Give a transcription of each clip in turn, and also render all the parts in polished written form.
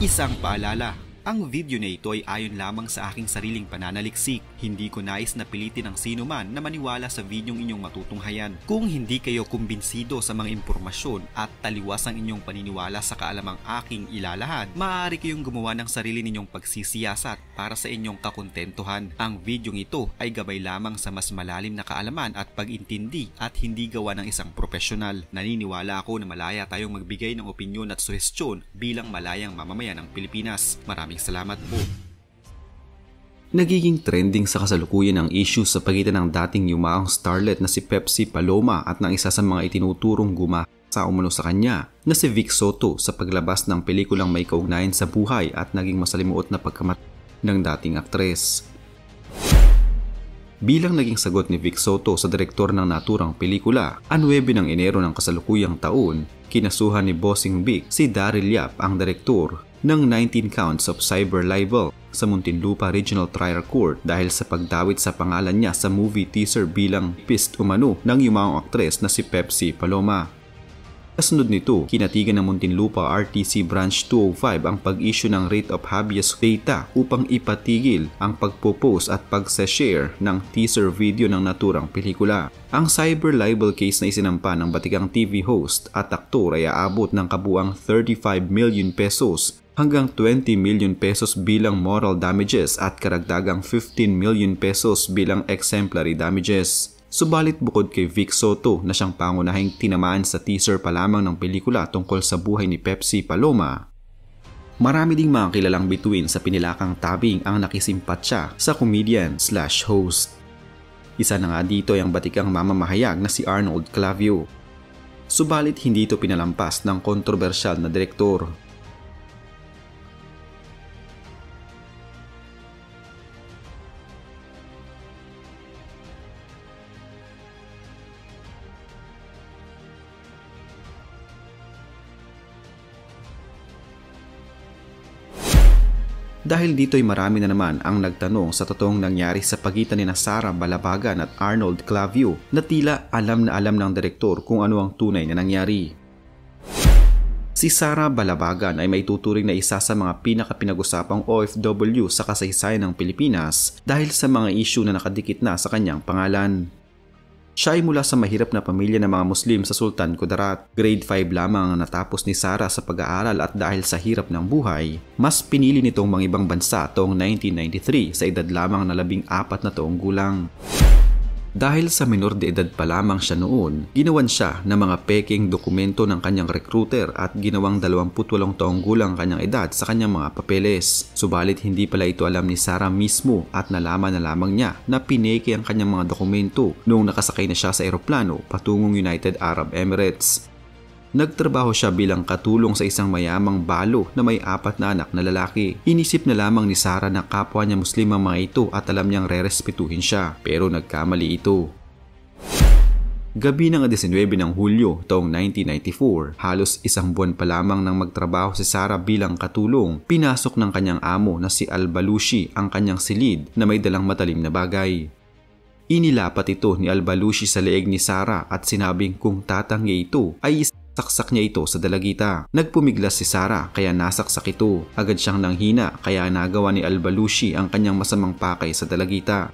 Isang paalala, ang video na ito ay ayon lamang sa aking sariling pananaliksik. Hindi ko nais na pilitin ang sino man na maniwala sa videong inyong matutunghayan. Kung hindi kayo kumbinsido sa mga impormasyon at taliwas ang inyong paniniwala sa kaalamang aking ilalahad, maaari kayong gumawa ng sarili ninyong pagsisiyasat para sa inyong kakontentuhan. Ang videong ito ay gabay lamang sa mas malalim na kaalaman at pag-intindi at hindi gawa ng isang profesional. Naniniwala ako na malaya tayong magbigay ng opinyon at suhestyon bilang malayang mamamayan ng Pilipinas. Maraming salamat po. Nagiging trending sa kasalukuyan ang issue sa pagitan ng dating yumaong starlet na si Pepsi Paloma at ng isa sa mga itinuturong gumasa umano sa kanya na si Vic Soto sa paglabas ng pelikulang may kaugnayan sa buhay at naging masalimuot na pagkamatay ng dating aktres. Bilang naging sagot ni Vic Soto sa direktor ng naturang pelikula, 9 ng Enero ng kasalukuyang taon, kinasuhan ni Bossing Vic si Daryl Yap, ang direktor, ng 19 counts of cyber libel sa Muntinlupa Regional Trial Court dahil sa pagdawit sa pangalan niya sa movie teaser bilang pist umano ng yumaong aktres na si Pepsi Paloma. Kasunod nito, kinatigan ng Muntinlupa RTC Branch 205 ang pag-issue ng rate of habeas data upang ipatigil ang pagpo-post at pag-share ng teaser video ng naturang pelikula. Ang cyber libel case na isinampa ng batikang TV host at aktor ay aabot ng kabuang 35 million pesos hanggang 20 million pesos bilang moral damages at karagdagang 15 million pesos bilang exemplary damages. Subalit bukod kay Vic Soto na siyang pangunahing tinamaan sa teaser pa lamang ng pelikula tungkol sa buhay ni Pepsi Paloma, marami ding mga kilalang bituin sa pinilakang tabing ang nakisimpatya sa comedian/host. Isa na nga dito ay ang batikang mamamahayag na si Arnold Clavio. Subalit hindi ito pinalampas ng kontrobersyal na direktor. Dahil dito ay marami na naman ang nagtanong sa totoong nangyari sa pagitan ni Sara Balabagan at Arnold Clavio na tila alam na alam ng direktor kung ano ang tunay na nangyari. Si Sara Balabagan ay may tuturing na isa sa mga pinakapinag-usapang OFW sa kasaysayan ng Pilipinas dahil sa mga issue na nakadikit na sa kanyang pangalan. Siya ay mula sa mahirap na pamilya ng mga Muslim sa Sultan Kudarat. Grade 5 lamang ang natapos ni Sara sa pag-aaral at dahil sa hirap ng buhay, mas pinili nitong mangibang bansa taong 1993 sa edad lamang na 14 na taong gulang. Dahil sa minor de edad pa lamang siya noon, ginawan siya ng mga peking dokumento ng kanyang recruiter at ginawang 28 taong gulang kanyang edad sa kanyang mga papeles. Subalit hindi pala ito alam ni Sara mismo at nalaman na lamang niya na pineke ang kanyang mga dokumento noong nakasakay na siya sa eroplano patungong United Arab Emirates. Nagtrabaho siya bilang katulong sa isang mayamang balo na may 4 na anak na lalaki. Inisip na lamang ni Sara na kapwa niya Muslim ang mga ito at alam niyang rerespetuhin siya, pero nagkamali ito. Gabi ng 19 ng Hulyo taong 1994, halos isang buwan pa lamang nang magtrabaho si Sara bilang katulong, pinasok ng kanyang amo na si Al-Balushi ang kanyang silid na may dalang matalim na bagay. Inilapat ito ni Al-Balushi sa leeg ni Sara at sinabing kung tatanggi ito ay saksak niya ito sa dalagita. Nagpumiglas si Sara kaya nasaksak ito. Agad siyang nanghina kaya nagawa ni Al-Balushi ang kanyang masamang pakay sa dalagita.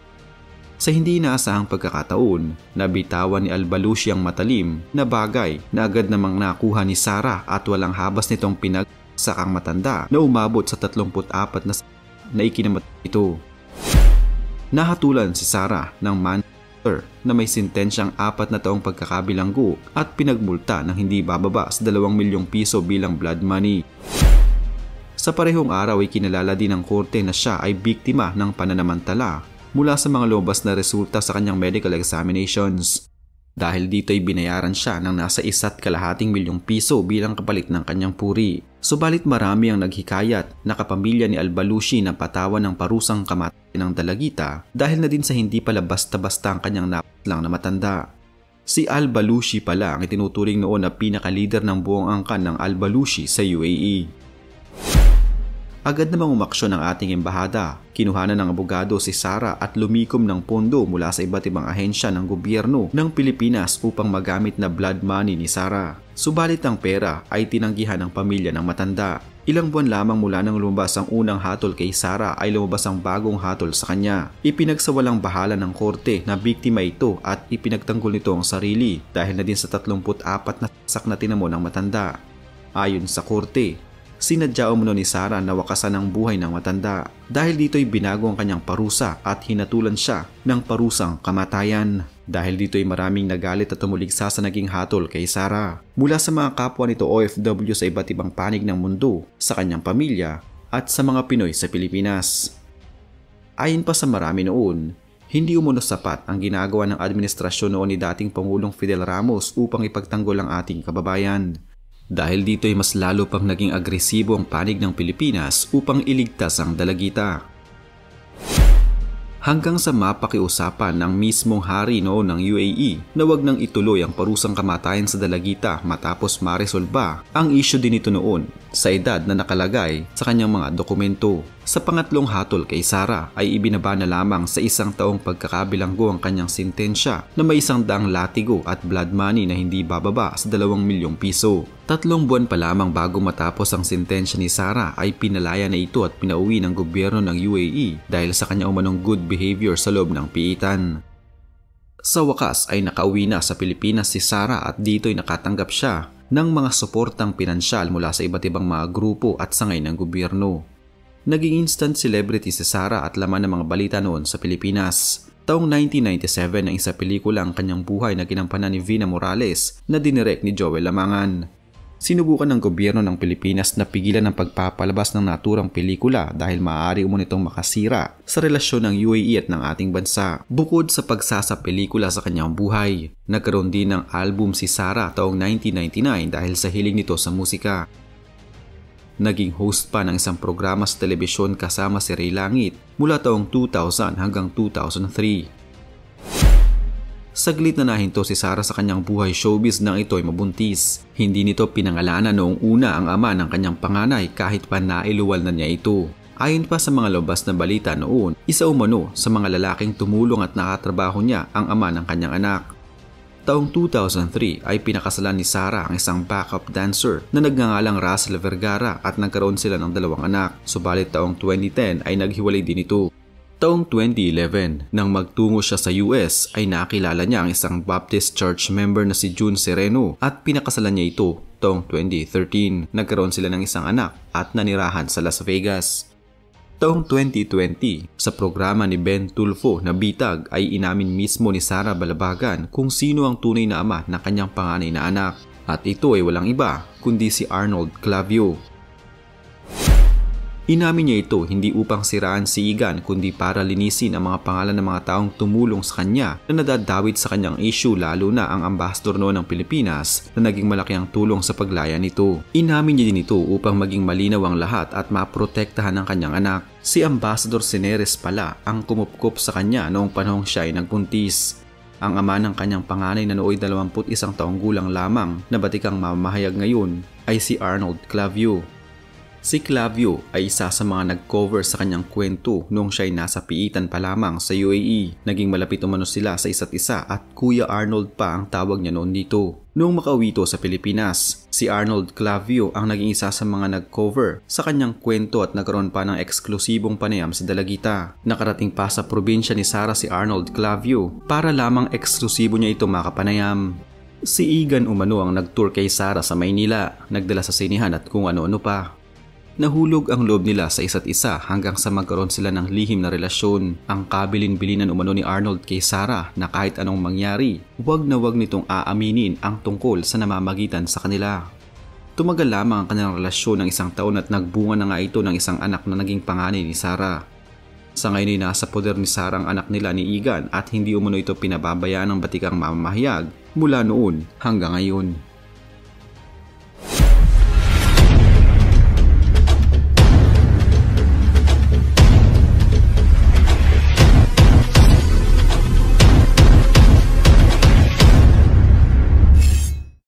Sa hindi inaasahang pagkakataon, nabitawan ni Al-Balushi ang matalim na bagay na agad namang nakuha ni Sara at walang habas nitong pinagsak ang matanda na umabot sa 34 na ikinamatay ito. Nahatulan si Sara ng na may sentensyang 4 na taong pagkakabilanggo at pinagmulta ng hindi bababa sa 2 milyong piso bilang blood money. Sa parehong araw ay kinalala din ng korte na siya ay biktima ng pananamantala mula sa mga lumabas na resulta sa kanyang medical examinations. Dahil dito ay binayaran siya ng nasa 1.2 milyong piso bilang kapalit ng kanyang puri. Subalit marami ang naghikayat na kapamilya ni Al-Balushi na patawan ng parusang kamatayan ng dalagita dahil na din sa hindi pala basta-basta ang kanyang napaslang na matanda. Si Al-Balushi pala ang itinuturing noon na pinaka-leader ng buong angkan ng Al-Balushi sa UAE. Agad namang umaksyon ang ating embahada. Kinuhanan ng abogado si Sara at lumikom ng pondo mula sa iba't ibang ahensya ng gobyerno ng Pilipinas upang magamit na blood money ni Sara. Subalit ang pera ay tinanggihan ng pamilya ng matanda. Ilang buwan lamang mula nang lumabas ang unang hatol kay Sarah ay lumabas ang bagong hatol sa kanya. Ipinagsawalang bahala ng korte na biktima ito at ipinagtanggol nito ang sarili dahil na din sa 34 na saksak na tinamo ng matanda. Ayon sa korte, sinadya umano ni Sarah na wakasan ang buhay ng matanda. Dahil dito'y binago ang kanyang parusa at hinatulan siya ng parusang kamatayan. Dahil dito'y maraming nagalit at tumuligsa sa naging hatol kay Sarah. Mula sa mga kapwa nito OFW sa iba't ibang panig ng mundo, sa kanyang pamilya at sa mga Pinoy sa Pilipinas. Ayon pa sa marami noon, hindi umano sapat ang ginagawa ng administrasyon noon ni dating Pangulong Fidel Ramos upang ipagtanggol ang ating kababayan. Dahil dito'y mas lalo pang naging agresibo ang panig ng Pilipinas upang iligtas ang dalagita. Hanggang sa mapakiusapan ng mismong hari noon ng UAE na wag nang ituloy ang parusang kamatayan sa dalagita matapos maresolba ang issue din ito noon sa edad na nakalagay sa kanyang mga dokumento. Sa pangatlong hatol kay Sarah ay ibinaba na lamang sa 1 taong pagkakabilanggo ang kanyang sentensya na may 100 latigo at blood money na hindi bababa sa 2 milyong piso. 3 buwan pa lamang bago matapos ang sentensya ni Sarah ay pinalaya na ito at pinauwi ng gobyerno ng UAE dahil sa kanya umanong good behavior sa loob ng piitan. Sa wakas ay nakauwi na sa Pilipinas si Sarah at dito'y nakatanggap siya ng mga suportang pinansyal mula sa iba't ibang mga grupo at sangay ng gobyerno. Naging instant celebrity si Sarah at laman ng mga balita noon sa Pilipinas. Taong 1997 ang isa pelikula ang kanyang buhay na ginampanan ni Vina Morales na dinirect ni Joel Lamangan. Sinubukan ng gobyerno ng Pilipinas na pigilan ang pagpapalabas ng naturang pelikula dahil maaari umano itong makasira sa relasyon ng UAE at ng ating bansa. Bukod sa pagsasa pelikula sa kanyang buhay, nagkaroon din ng album si Sarah taong 1999 dahil sa hiling nito sa musika. Naging host pa ng isang programa sa telebisyon kasama si Ray Langit mula taong 2000 hanggang 2003. Saglit na nahinto si Sarah sa kanyang buhay showbiz nang ito'y mabuntis. Hindi nito pinangalanan noong una ang ama ng kanyang panganay kahit pa nailuwal na niya ito. Ayon pa sa mga lumabas na balita noon, isa umano sa mga lalaking tumulong at nakatrabaho niya ang ama ng kanyang anak. Taong 2003 ay pinakasalan ni Sarah ang isang backup dancer na nagngangalang Russell Vergara at nagkaroon sila ng 2 anak. Subalit taong 2010 ay naghiwalay din ito. Taong 2011, nang magtungo siya sa US ay nakilala niya ang isang Baptist Church member na si June Sereno at pinakasalan niya ito. Taong 2013, nagkaroon sila ng isang anak at nanirahan sa Las Vegas. Taong 2020, sa programa ni Ben Tulfo na Bitag ay inamin mismo ni Sarah Balabagan kung sino ang tunay na ama ng kanyang panganay na anak. At ito ay walang iba kundi si Arnold Clavio. Inamin niya ito hindi upang siraan si Igan kundi para linisin ang mga pangalan ng mga taong tumulong sa kanya na nadadawit sa kanyang issue lalo na ang ambassador noon ng Pilipinas na naging malaki ang tulong sa paglaya nito. Inamin niya din ito upang maging malinaw ang lahat at maprotektahan ang kanyang anak. Si Ambassador Cineres pala ang kumupkop sa kanya noong panahong siya ay nagbuntis. Ang ama ng kanyang panganay na nooy 21 taong gulang lamang na batikang mamahayag ngayon ay si Arnold Clavio. Si Clavio ay isa sa mga nag-cover sa kanyang kwento noong siya ay nasa piitan pa lamang sa UAE. Naging malapit umano sila sa isa't isa at Kuya Arnold pa ang tawag niya noon dito. Noong makauwi ito sa Pilipinas, si Arnold Clavio ang naging isa sa mga nag-cover sa kanyang kwento at nagkaroon pa ng eksklusibong panayam sa dalagita. Nakarating pa sa probinsya ni Sarah si Arnold Clavio para lamang eksklusibo niya ito makapanayam. Si Igan umano ang nag-tour kay Sarah sa Maynila, nagdala sa sinihan at kung ano-ano pa. Nahulog ang loob nila sa isa't isa hanggang sa magkaroon sila ng lihim na relasyon. Ang kabilin-bilinan umano ni Arnold kay Sarah na kahit anong mangyari, wag na wag nitong aaminin ang tungkol sa namamagitan sa kanila. Tumagal lamang ang kanilang relasyon ng 1 taon at nagbunga na nga ito ng isang anak na naging panganay ni Sarah. Sa ngayon ay nasa poder ni Sarah ang anak nila ni Igan at hindi umano ito pinababayaan ng batikang mamamahayag mula noon hanggang ngayon.